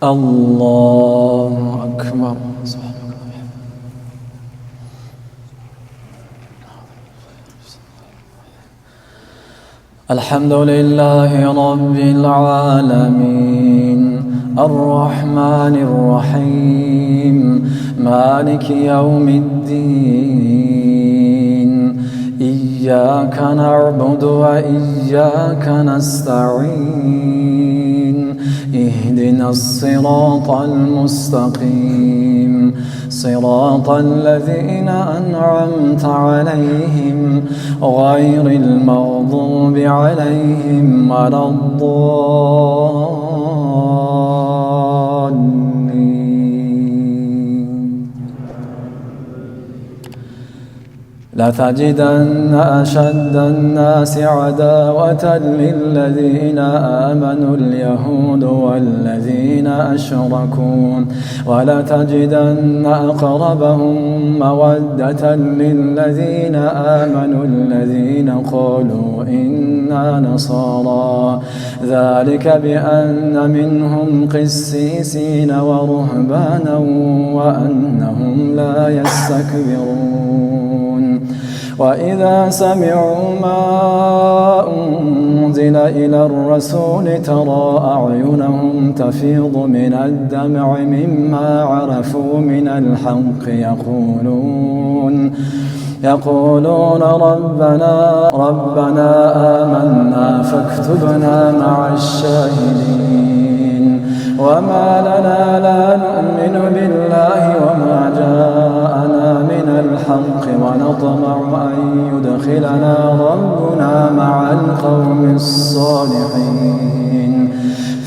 الله أكبر. الحمد لله رب العالمين الرحمن الرحيم مالك يوم الدين إياك نعبد وإياك نستعين اهدنا الصراط المستقيم صراط الذين أنعمت عليهم غير المغضوب عليهم ولا الضالين. لتجدن أشد الناس عداوة للذين آمنوا اليهود والذين أشركوا ولتجدن أقربهم مودة للذين آمنوا الذين قالوا إنا نصارى ذلك بأن منهم قسيسين ورهبانا وأنهم لا يستكبرون. وإذا سمعوا ما أنزل إلى الرسول ترى أعينهم تفيض من الدمع مما عرفوا من الحق يقولون ربنا آمنا فاكتبنا مع الشاهدين. وما لنا لا نؤمن بالله وما جاءنا من الحق ونطمع أن يدخلنا ربنا مع القوم الصالحين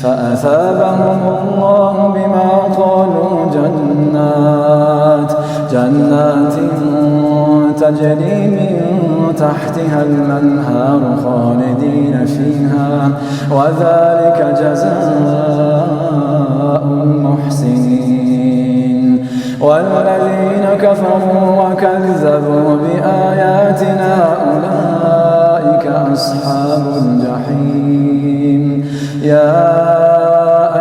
فأثابهم الله بما قالوا جنات تجري من تحتها الأنهار خالدين فيها وذلك جزاء المحسنين. والذين كفروا وكذبوا بآياتنا أولئك أصحاب الجحيم. يا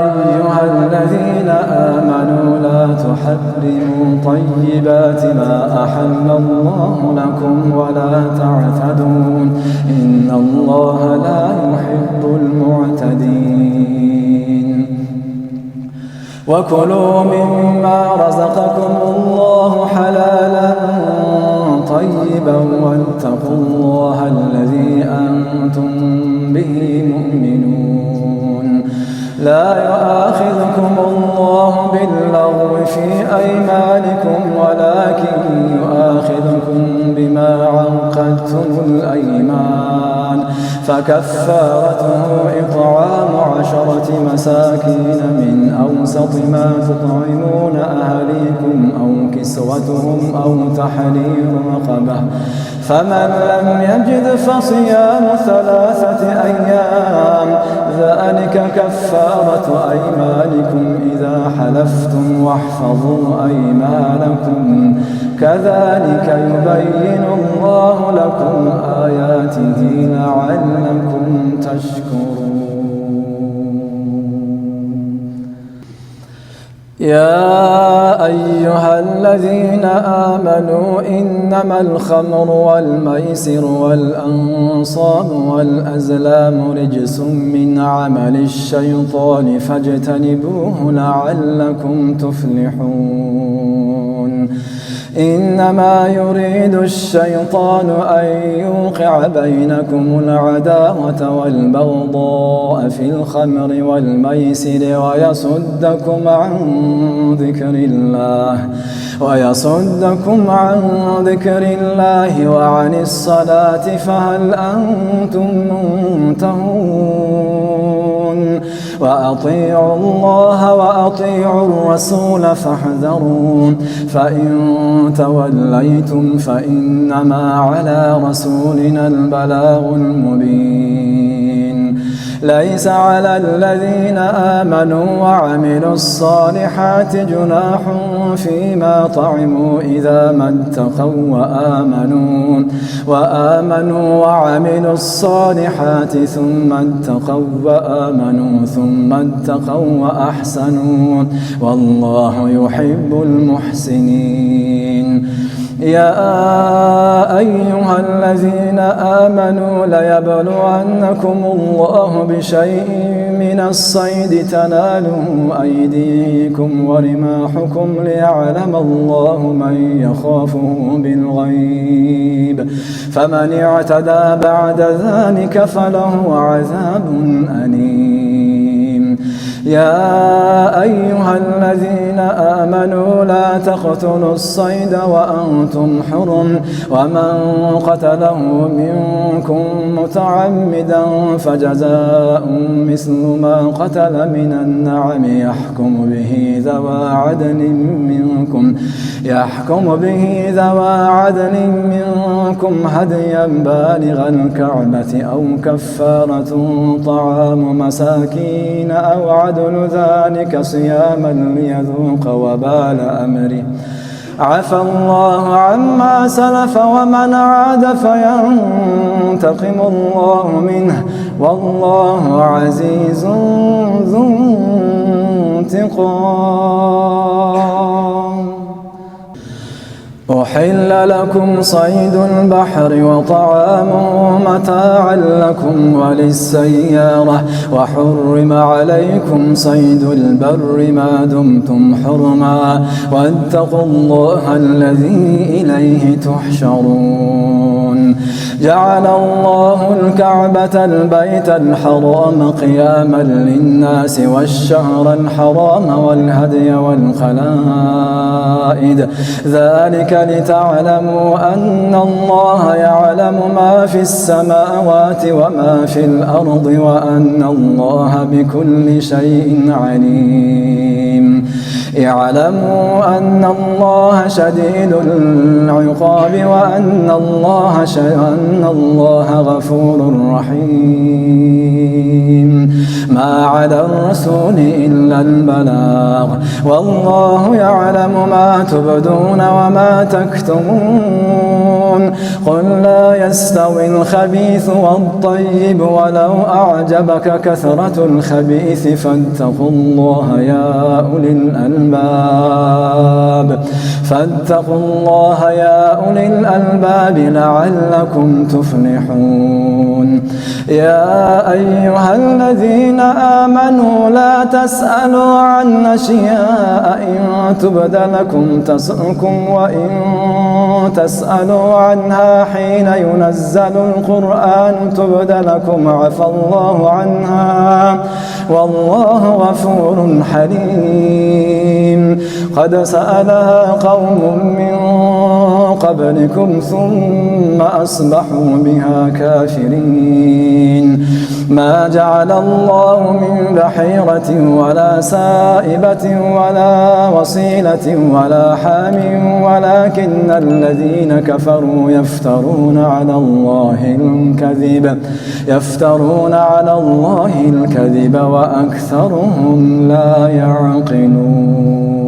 أيها الذين آمنوا لا تحرموا طيبات ما أحل الله لكم ولا تعتدوا إن الله لا يحب المعتدين. وكلوا مما رزقكم الله حلالا طيبا واتقوا الله الذي أنتم به مؤمنون. لا يؤاخذكم الله باللغو في أيمانكم ولكن يؤاخذكم بما عقدتم الأيمان فكفارته إطعام 10 مساكين من أوسط ما تطعمون أهليكم أو كسوتهم أو تحرير رقبة فمن لم يجد فصيام 3 أيام ذلك كفارة أيمانكم إذا حلفتم واحفظوا أيمانكم كذلك يبين الله لكم آياته لعلكم تشكرون. يا أيها الذين آمنوا إنما الخمر والميسر والأنصاب والأزلام رجس من عمل الشيطان فاجتنبوه لعلكم تفلحون. إنما يريد الشيطان أن يوقع بينكم العداوة والبغضاء في الخمر والميسر ويصدكم عن ذكر الله وعن الصلاة فهل أنتم منتهون. وأطيعوا الله وأطيعوا الرسول فاحذروا فإن توليتم فإنما على رسولنا البلاغ المبين. ليس على الذين آمنوا وعملوا الصالحات جناح فيما طعموا إذا ما اتقوا وآمنوا وعملوا الصالحات ثم اتقوا وآمنوا ثم اتقوا وأحسنوا والله يحب المحسنين. يا أيها الذين آمنوا ليبلونكم الله بشيء من الصيد تناله أيديكم ورماحكم ليعلم الله من يخافه بالغيب فمن اعتدى بعد ذلك فله عذاب أليم. يا أيها الذين آمنوا لا تقتلوا الصيد وأنتم حرم ومن قتله منكم متعمدا فجزاء مثل ما قتل من النعم يحكم به ذوى عدل منكم هديا بالغ الكعبة أو كفارة طعام مساكين أو عدل ذلك صياما ليذوق وبال أمره. عفى الله عما سلف ومن عاد فينتقم الله منه والله عزيز ذو انتقام. أحل لكم صيد البحر وطعامه متاعا لكم وللسيارة وحرم عليكم صيد البر ما دمتم حرما واتقوا الله الذي إليه تحشرون. جعل الله الكعبة البيت الحرام قياما للناس والشهر الحرام والهدي والقلائد ذلك لتعلموا أن الله يعلم ما في السماوات وما في الأرض وأن الله بكل شيء عليم. اعلموا أن الله شديد العقاب وأن الله غفور رحيم. ما على الرسول إلا البلاغ والله يعلم ما تبدون وما تكتمون. قل لا يستوي الخبيث والطيب ولو أعجبك كثرة الخبيث فاتقوا الله يا أولي الألباب لعلكم تفلحون. يا أيها الذين آمنوا لا تسألوا عن أشياء إن تبد لكم تسؤكم وإن تسألوا عنها حين ينزل القرآن تبد لكم عفى الله عنها والله غفور حليم. قد سألها قوم من قبلكم ثم أصبحوا بها كافرين. ما جعل الله من بحيرة ولا سائبة ولا وصيلة ولا حام ولكن الذين كفروا يفترون على الله الكذب وأكثرهم لا يعقلون.